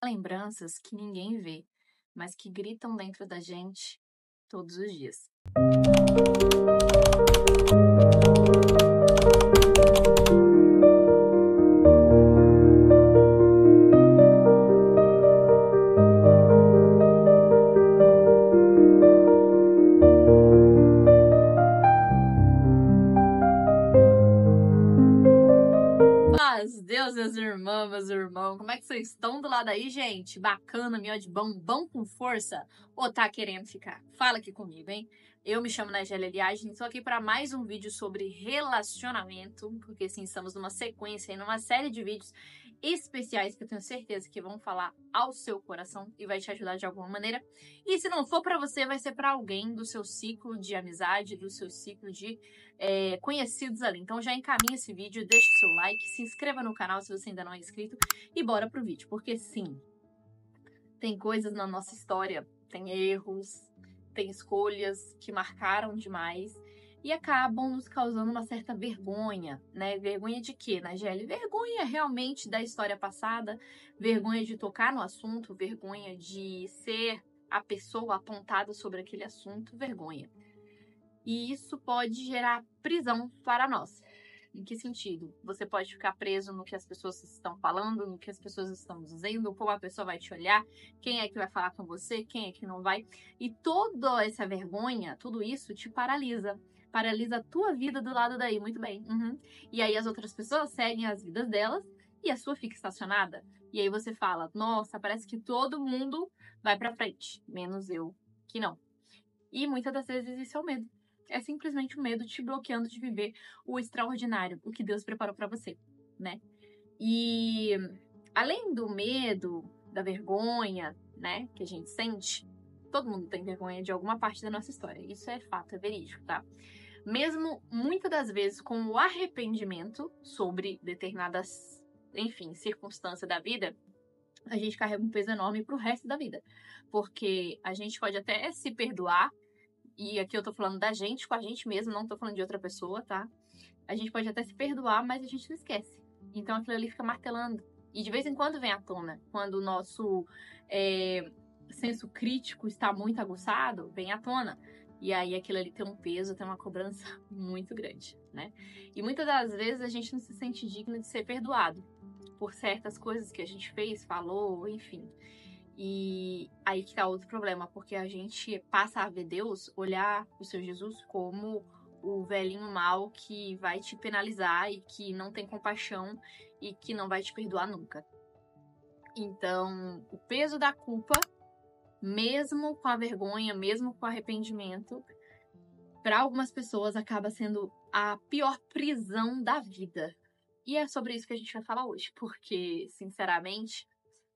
Lembranças que ninguém vê, mas que gritam dentro da gente todos os dias. Paz, Deus, meus irmãos, meus irmãos, como é que vocês estão do lado aí, gente? Bacana, miote bom, bom com força? Ou tá querendo ficar? Fala aqui comigo, hein? Eu me chamo Nagélia Liagem, estou aqui para mais um vídeo sobre relacionamento, porque sim, estamos numa sequência e numa série de vídeos especiais que eu tenho certeza que vão falar ao seu coração e vai te ajudar de alguma maneira. E se não for para você, vai ser para alguém do seu ciclo de amizade, do seu ciclo de conhecidos ali. Então já encaminha esse vídeo, deixa o seu like, se inscreva no canal se você ainda não é inscrito e bora pro vídeo, porque sim, tem coisas na nossa história, tem erros, tem escolhas que marcaram demais e acabam nos causando uma certa vergonha, né? Vergonha de quê, Nagélia? Vergonha realmente da história passada, vergonha de tocar no assunto, vergonha de ser a pessoa apontada sobre aquele assunto, vergonha. E isso pode gerar prisão para nós. Em que sentido? Você pode ficar preso no que as pessoas estão falando, no que as pessoas estão dizendo, como a pessoa vai te olhar, quem é que vai falar com você, quem é que não vai. E toda essa vergonha, tudo isso te paralisa. Paralisa a tua vida do lado daí, muito bem. E aí as outras pessoas seguem as vidas delas e a sua fica estacionada. E aí você fala, nossa, parece que todo mundo vai pra frente, menos eu, que não. E muitas das vezes isso é o medo. É simplesmente o medo te bloqueando de viver o extraordinário, o que Deus preparou para você, né? E além do medo, da vergonha, né, que a gente sente, todo mundo tem vergonha de alguma parte da nossa história. Isso é fato, é verídico, tá? Mesmo muitas das vezes com o arrependimento sobre determinadas, enfim, circunstâncias da vida, a gente carrega um peso enorme pro resto da vida. Porque a gente pode até se perdoar, e aqui eu tô falando da gente, com a gente mesmo, não tô falando de outra pessoa, tá? A gente pode até se perdoar, mas a gente não esquece. Então aquilo ali fica martelando. E de vez em quando vem à tona. Quando o nosso senso crítico está muito aguçado, vem à tona. E aí aquilo ali tem um peso, tem uma cobrança muito grande, né? E muitas das vezes a gente não se sente digno de ser perdoado por certas coisas que a gente fez, falou, enfim. E aí que tá outro problema, porque a gente passa a ver Deus, olhar o seu Jesus como o velhinho mau que vai te penalizar e que não tem compaixão e que não vai te perdoar nunca. Então, o peso da culpa, mesmo com a vergonha, mesmo com o arrependimento, para algumas pessoas acaba sendo a pior prisão da vida. E é sobre isso que a gente vai falar hoje, porque, sinceramente,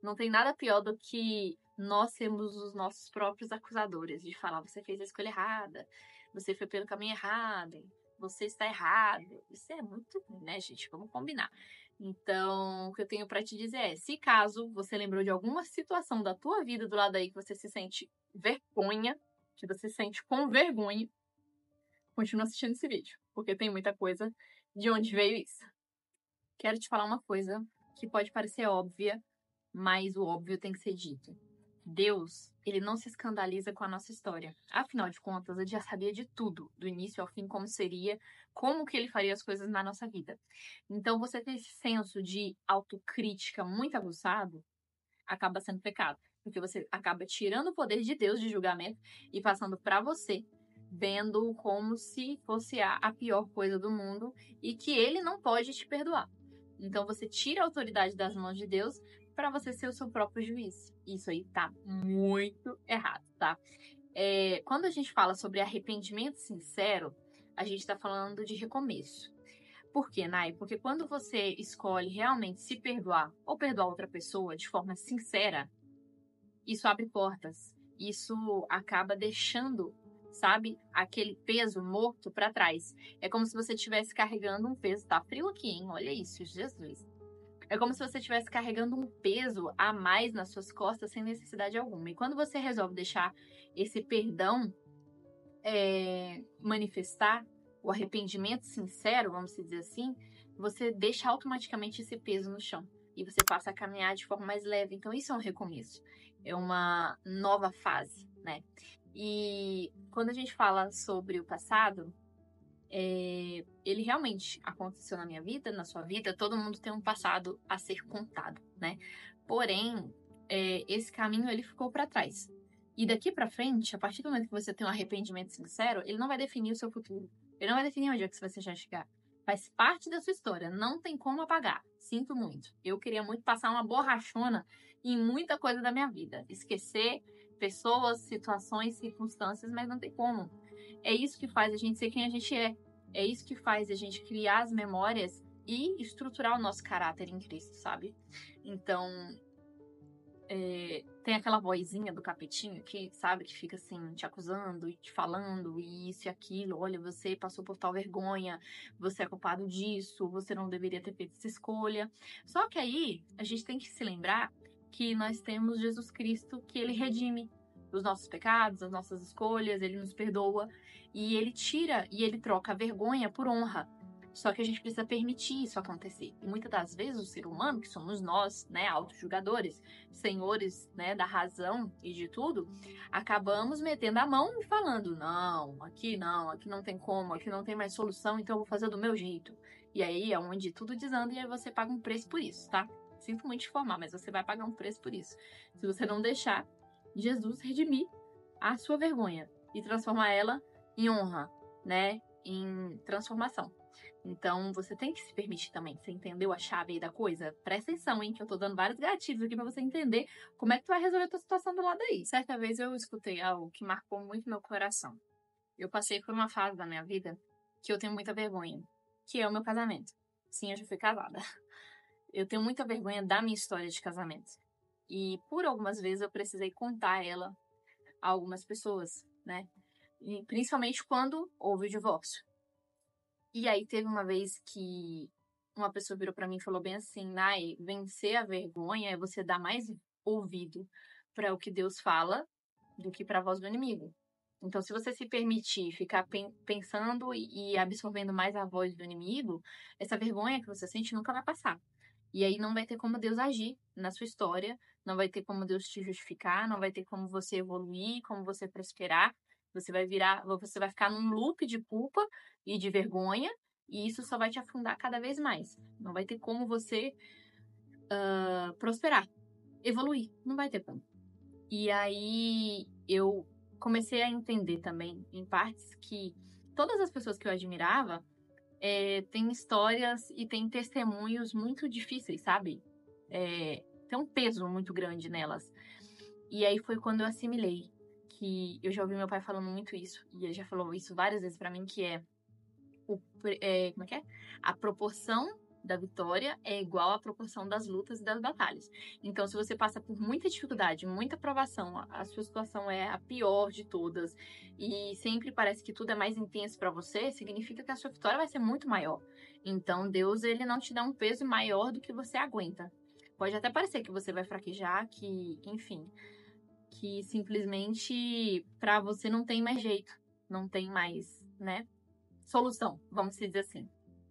não tem nada pior do que nós sermos os nossos próprios acusadores, de falar, você fez a escolha errada, você foi pelo caminho errado, você está errado. Isso é muito ruim, né, gente? Vamos combinar. Então, o que eu tenho para te dizer é, se caso você lembrou de alguma situação da tua vida do lado aí que você se sente vergonha, que você se sente com vergonha, continua assistindo esse vídeo, porque tem muita coisa de onde veio isso. Quero te falar uma coisa que pode parecer óbvia, mas o óbvio tem que ser dito. Deus, ele não se escandaliza com a nossa história. Afinal de contas, ele já sabia de tudo, do início ao fim, como seria, como que ele faria as coisas na nossa vida. Então, você ter esse senso de autocrítica muito aguçado, acaba sendo pecado. Porque você acaba tirando o poder de Deus de julgamento e passando para você, vendo como se fosse a pior coisa do mundo e que ele não pode te perdoar. Então, você tira a autoridade das mãos de Deus para você ser o seu próprio juiz. Isso aí tá muito errado, tá? Quando a gente fala sobre arrependimento sincero, a gente tá falando de recomeço. Por quê, Nai? Porque quando você escolhe realmente se perdoar ou perdoar outra pessoa de forma sincera, isso abre portas. Isso acaba deixando, sabe, aquele peso morto para trás. É como se você estivesse carregando um peso. Tá frio aqui, hein? Olha isso, Jesus. É como se você estivesse carregando um peso a mais nas suas costas sem necessidade alguma. E quando você resolve deixar esse perdão manifestar, o arrependimento sincero, vamos dizer assim, você deixa automaticamente esse peso no chão. e você passa a caminhar de forma mais leve. Então, isso é um recomeço, é uma nova fase, né? E quando a gente fala sobre o passado, ele realmente aconteceu na minha vida, na sua vida, todo mundo tem um passado a ser contado, né? Porém, esse caminho ele ficou para trás. E daqui para frente, a partir do momento que você tem um arrependimento sincero, ele não vai definir o seu futuro. Ele não vai definir onde é que você já chegar. Faz parte da sua história, não tem como apagar. Sinto muito. Eu queria muito passar uma borrachona em muita coisa da minha vida. Esquecer pessoas, situações, circunstâncias, mas não tem como. É isso que faz a gente ser quem a gente é. É isso que faz a gente criar as memórias e estruturar o nosso caráter em Cristo, sabe? Então, tem aquela vozinha do capetinho que, sabe, que fica assim, te acusando e te falando e isso e aquilo. Olha, você passou por tal vergonha, você é culpado disso, você não deveria ter feito essa escolha. Só que aí, a gente tem que se lembrar que nós temos Jesus Cristo, que ele redime os nossos pecados, as nossas escolhas, ele nos perdoa e ele tira e ele troca a vergonha por honra. Só que a gente precisa permitir isso acontecer. E muitas das vezes o ser humano, que somos nós, né, autojulgadores, senhores, né, da razão e de tudo, acabamos metendo a mão e falando, não, aqui não tem como, aqui não tem mais solução, então eu vou fazer do meu jeito. E aí é onde tudo desanda e aí você paga um preço por isso, tá? Sinto muito te informar, mas você vai pagar um preço por isso. Se você não deixar Jesus redimir a sua vergonha e transformar ela em honra, né, em transformação. Então, você tem que se permitir também. Você entendeu a chave aí da coisa? Presta atenção, hein? Que eu tô dando vários gatilhos aqui pra você entender como é que tu vai resolver a tua situação do lado aí. Certa vez eu escutei algo que marcou muito meu coração. Eu passei por uma fase da minha vida que eu tenho muita vergonha, que é o meu casamento. Sim, eu já fui casada. Eu tenho muita vergonha da minha história de casamento. E por algumas vezes eu precisei contar ela a algumas pessoas, né? E principalmente quando houve o divórcio. E aí teve uma vez que uma pessoa virou pra mim e falou bem assim, Nai, vencer a vergonha é você dar mais ouvido para o que Deus fala do que para a voz do inimigo. Então, se você se permitir ficar pensando e absorvendo mais a voz do inimigo, essa vergonha que você sente nunca vai passar. E aí não vai ter como Deus agir na sua história, não vai ter como Deus te justificar, não vai ter como você evoluir, como você prosperar. Você vai ficar num loop de culpa e de vergonha, e isso só vai te afundar cada vez mais. Não vai ter como você prosperar, evoluir, não vai ter como. E aí eu comecei a entender também, em partes, que todas as pessoas que eu admirava têm histórias e têm testemunhos muito difíceis, sabe? Tem um peso muito grande nelas. E aí foi quando eu assimilei que eu já ouvi meu pai falando muito isso, e ele já falou isso várias vezes pra mim, que como é que é? A proporção da vitória é igual à proporção das lutas e das batalhas. Então, se você passa por muita dificuldade, muita provação, a sua situação é a pior de todas, e sempre parece que tudo é mais intenso pra você, significa que a sua vitória vai ser muito maior. Então, Deus, ele não te dá um peso maior do que você aguenta. Pode até parecer que você vai fraquejar, que, enfim, que simplesmente pra você não tem mais jeito, não tem mais, né, solução, vamos dizer assim.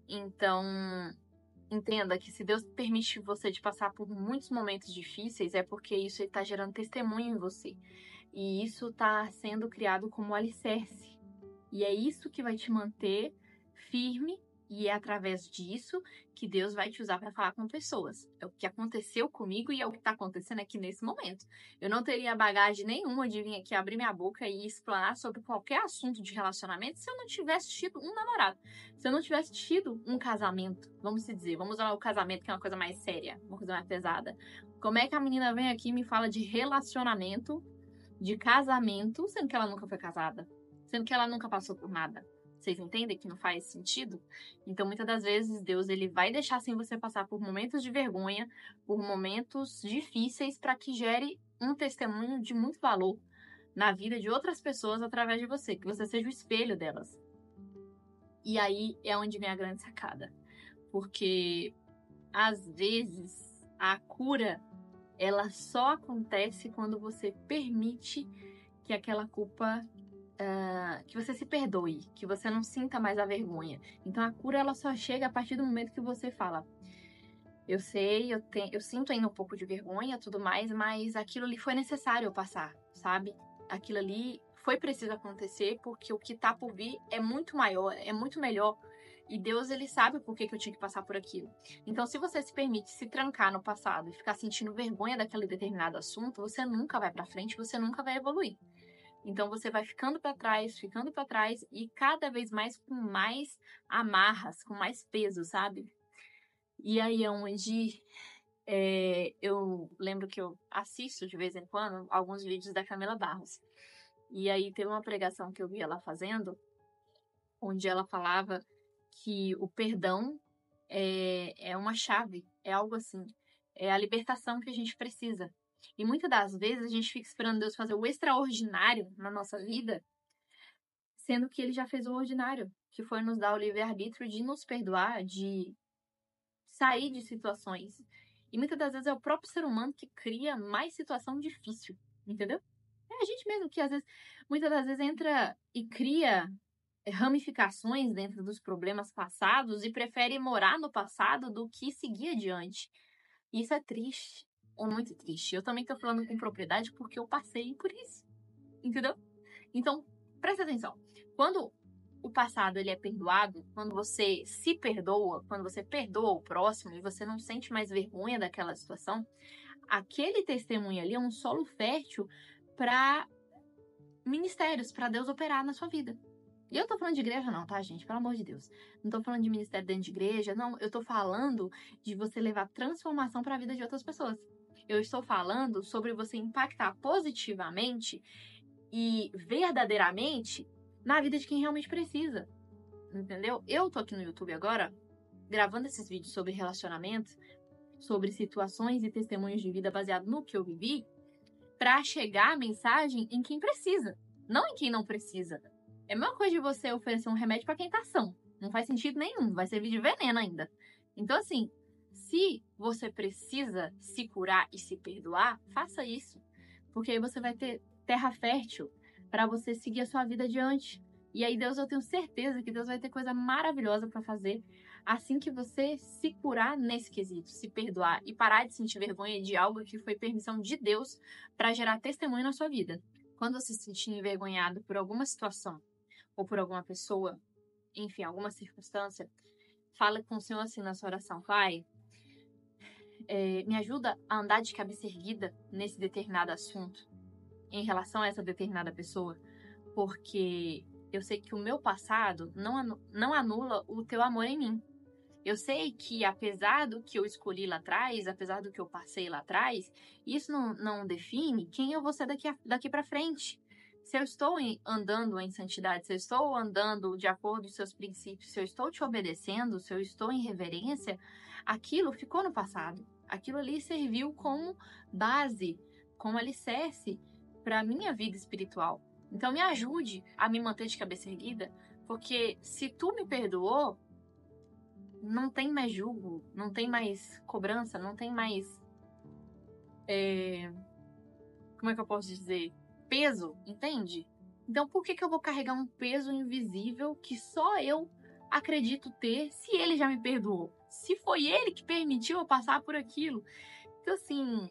Então, entenda que se Deus permite você de passar por muitos momentos difíceis, é porque isso está gerando testemunho em você. E isso está sendo criado como alicerce. E é isso que vai te manter firme, e é através disso que Deus vai te usar para falar com pessoas. É o que aconteceu comigo e é o que está acontecendo aqui nesse momento. Eu não teria bagagem nenhuma de vir aqui abrir minha boca e explanar sobre qualquer assunto de relacionamento se eu não tivesse tido um namorado. Se eu não tivesse tido um casamento, vamos dizer, vamos usar o casamento que é uma coisa mais séria, uma coisa mais pesada. Como é que a menina vem aqui e me fala de relacionamento, de casamento, sendo que ela nunca foi casada? Sendo que ela nunca passou por nada? Vocês entendem que não faz sentido? Então, muitas das vezes, Deus ele vai deixar assim você passar por momentos de vergonha, por momentos difíceis, para que gere um testemunho de muito valor na vida de outras pessoas através de você, que você seja o espelho delas. E aí é onde vem a grande sacada. Porque, às vezes, a cura, ela só acontece quando você permite que aquela culpa... que você se perdoe, que você não sinta mais a vergonha. Então a cura ela só chega a partir do momento que você fala: Eu sei, eu sinto ainda um pouco de vergonha, tudo mais, mas aquilo ali foi necessário eu passar, sabe? Aquilo ali foi preciso acontecer porque o que tá por vir é muito maior, é muito melhor. E Deus, ele sabe por que eu tinha que passar por aquilo. Então, se você se permite se trancar no passado e ficar sentindo vergonha daquele determinado assunto, você nunca vai pra frente, você nunca vai evoluir. Então, você vai ficando pra trás e cada vez mais com mais amarras, com mais peso, sabe? E aí é onde eu lembro que eu assisto de vez em quando alguns vídeos da Camila Barros. E aí teve uma pregação que eu vi ela fazendo, onde ela falava que o perdão é uma chave, é algo assim, é a libertação que a gente precisa. E muitas das vezes a gente fica esperando Deus fazer o extraordinário na nossa vida, sendo que Ele já fez o ordinário, que foi nos dar o livre-arbítrio de nos perdoar, de sair de situações. E muitas das vezes é o próprio ser humano que cria mais situação difícil, entendeu? É a gente mesmo que às vezes, muitas das vezes entra e cria ramificações dentro dos problemas passados e prefere morar no passado do que seguir adiante. E isso é triste, é muito triste. Eu também tô falando com propriedade porque eu passei por isso, entendeu? Então, presta atenção. Quando o passado ele é perdoado, quando você se perdoa, quando você perdoa o próximo e você não sente mais vergonha daquela situação, aquele testemunho ali é um solo fértil para ministérios, para Deus operar na sua vida. E eu tô falando de igreja não, tá, gente? Pelo amor de Deus. Não tô falando de ministério dentro de igreja, não. Eu tô falando de você levar transformação para a vida de outras pessoas. Eu estou falando sobre você impactar positivamente e verdadeiramente na vida de quem realmente precisa. Entendeu? Eu tô aqui no YouTube agora, gravando esses vídeos sobre relacionamento, sobre situações e testemunhos de vida baseado no que eu vivi, para chegar a mensagem em quem precisa, não em quem não precisa. É a mesma coisa de você oferecer um remédio para quem tá são. Não faz sentido nenhum, vai servir de veneno ainda. Então, assim, se você precisa se curar e se perdoar, faça isso. Porque aí você vai ter terra fértil para você seguir a sua vida adiante. E aí, Deus, eu tenho certeza que Deus vai ter coisa maravilhosa para fazer assim que você se curar nesse quesito, se perdoar e parar de sentir vergonha de algo que foi permissão de Deus para gerar testemunho na sua vida. Quando você se sentir envergonhado por alguma situação ou por alguma pessoa, enfim, alguma circunstância, fala com o Senhor assim na sua oração: Pai, me ajuda a andar de cabeça erguida nesse determinado assunto, em relação a essa determinada pessoa, porque eu sei que o meu passado não anula o teu amor em mim. Eu sei que, apesar do que eu escolhi lá atrás, apesar do que eu passei lá atrás, isso não define quem eu vou ser daqui para frente. Se eu estou andando em santidade, se eu estou andando de acordo com os seus princípios, se eu estou te obedecendo, se eu estou em reverência, aquilo ficou no passado. Aquilo ali serviu como base, como alicerce para a minha vida espiritual. Então, me ajude a me manter de cabeça erguida, porque se tu me perdoou, não tem mais julgo, não tem mais cobrança, não tem mais. Como é que eu posso dizer? Peso, entende? Então, por que eu vou carregar um peso invisível que só eu acredito ter se ele já me perdoou? Se foi ele que permitiu eu passar por aquilo. Então, assim,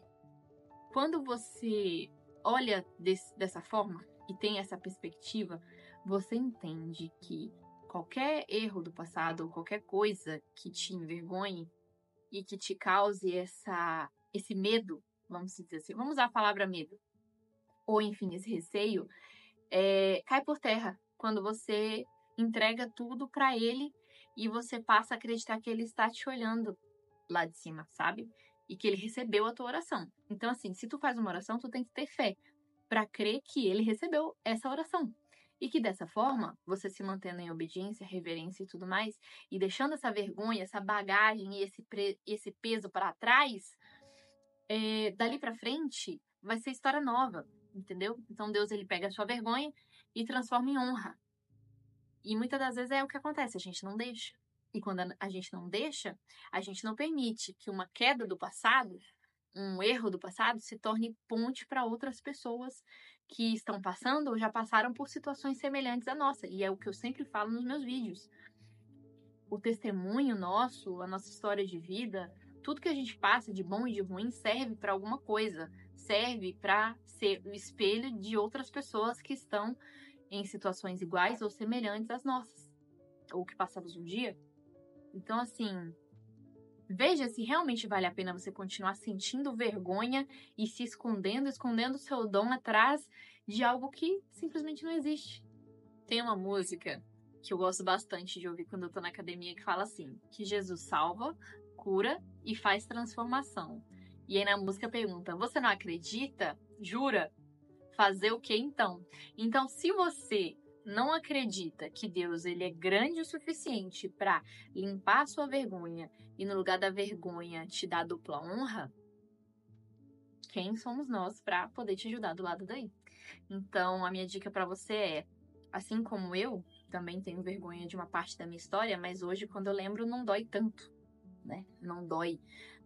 quando você olha dessa forma e tem essa perspectiva, você entende que qualquer erro do passado ou qualquer coisa que te envergonhe e que te cause esse medo, vamos dizer assim, vamos usar a palavra medo, ou enfim, esse receio, cai por terra quando você entrega tudo para ele e você passa a acreditar que ele está te olhando lá de cima, sabe? E que ele recebeu a tua oração. Então, assim, se tu faz uma oração, tu tem que ter fé para crer que ele recebeu essa oração. E que dessa forma, você se mantendo em obediência, reverência e tudo mais, e deixando essa vergonha, essa bagagem e esse peso para trás, dali para frente vai ser história nova, entendeu? Então Deus ele pega a sua vergonha e transforma em honra. E muitas das vezes é o que acontece, a gente não deixa. E quando a gente não deixa, a gente não permite que uma queda do passado, um erro do passado, se torne ponte para outras pessoas que estão passando ou já passaram por situações semelhantes à nossa. E é o que eu sempre falo nos meus vídeos. O testemunho nosso, a nossa história de vida, tudo que a gente passa de bom e de ruim serve para alguma coisa, serve para ser o espelho de outras pessoas que estão em situações iguais ou semelhantes às nossas, ou que passamos um dia. Então, assim, veja se realmente vale a pena você continuar sentindo vergonha e se escondendo o seu dom atrás de algo que simplesmente não existe. Tem uma música que eu gosto bastante de ouvir quando eu tô na academia que fala assim, que Jesus salva, cura e faz transformação. E aí na música pergunta, você não acredita? Jura? Fazer o que então? Então, se você não acredita que Deus ele é grande o suficiente para limpar a sua vergonha e no lugar da vergonha te dar dupla honra, quem somos nós para poder te ajudar do lado daí? Então, a minha dica para você é, assim como eu também tenho vergonha de uma parte da minha história, mas hoje quando eu lembro não dói tanto, né? Não dói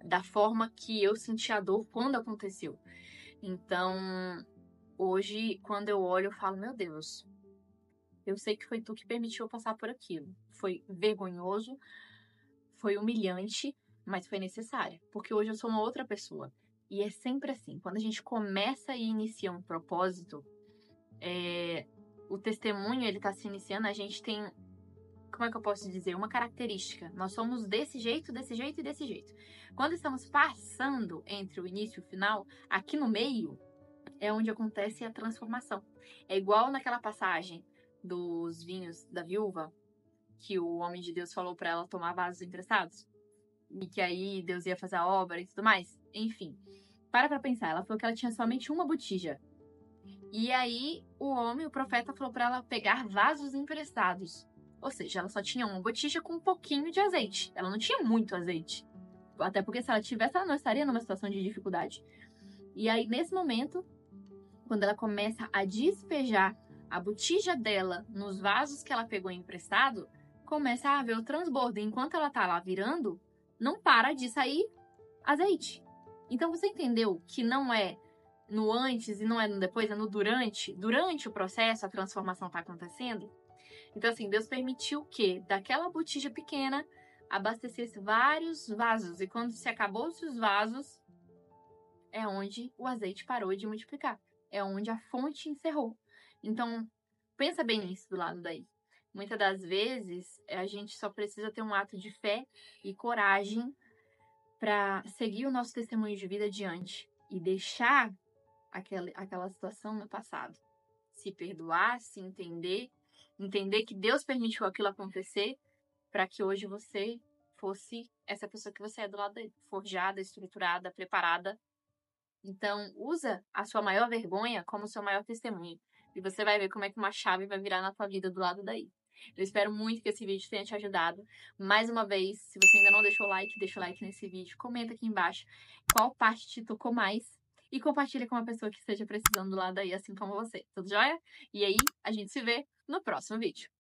da forma que eu senti a dor quando aconteceu. Então, hoje, quando eu olho, eu falo, meu Deus, eu sei que foi tu que permitiu eu passar por aquilo. Foi vergonhoso, foi humilhante, mas foi necessário. Porque hoje eu sou uma outra pessoa. E é sempre assim, quando a gente começa e inicia um propósito, o testemunho, ele tá se iniciando, a gente tem, como é que eu posso dizer, uma característica. Nós somos desse jeito, desse jeito e desse jeito. Quando estamos passando entre o início e o final, aqui no meio, é onde acontece a transformação. É igual naquela passagem dos vinhos da viúva, que o homem de Deus falou para ela tomar vasos emprestados, e que aí Deus ia fazer a obra e tudo mais. Enfim, para pensar, ela falou que ela tinha somente uma botija. E aí o homem, o profeta, falou para ela pegar vasos emprestados. Ou seja, ela só tinha uma botija com um pouquinho de azeite. Ela não tinha muito azeite. Até porque se ela tivesse, ela não estaria numa situação de dificuldade. E aí, nesse momento, quando ela começa a despejar a botija dela nos vasos que ela pegou emprestado, começa a haver o transbordo. Enquanto ela tá lá virando, não para de sair azeite. Então você entendeu que não é no antes e não é no depois, é no durante. Durante o processo, a transformação tá acontecendo. Então, assim, Deus permitiu que daquela botija pequena abastecesse vários vasos. E quando se acabou os vasos, é onde o azeite parou de multiplicar. É onde a fonte encerrou. Então, pensa bem nisso do lado daí. Muitas das vezes, a gente só precisa ter um ato de fé e coragem para seguir o nosso testemunho de vida adiante e deixar aquela situação no passado. Se perdoar, se entender que Deus permitiu aquilo acontecer para que hoje você fosse essa pessoa que você é do lado dele, forjada, estruturada, preparada. Então, usa a sua maior vergonha como seu maior testemunho. E você vai ver como é que uma chave vai virar na tua vida do lado daí. Eu espero muito que esse vídeo tenha te ajudado. Mais uma vez, se você ainda não deixou o like, deixa o like nesse vídeo. Comenta aqui embaixo qual parte te tocou mais. E compartilha com uma pessoa que esteja precisando do lado daí, assim como você. Tudo jóia? E aí, a gente se vê no próximo vídeo.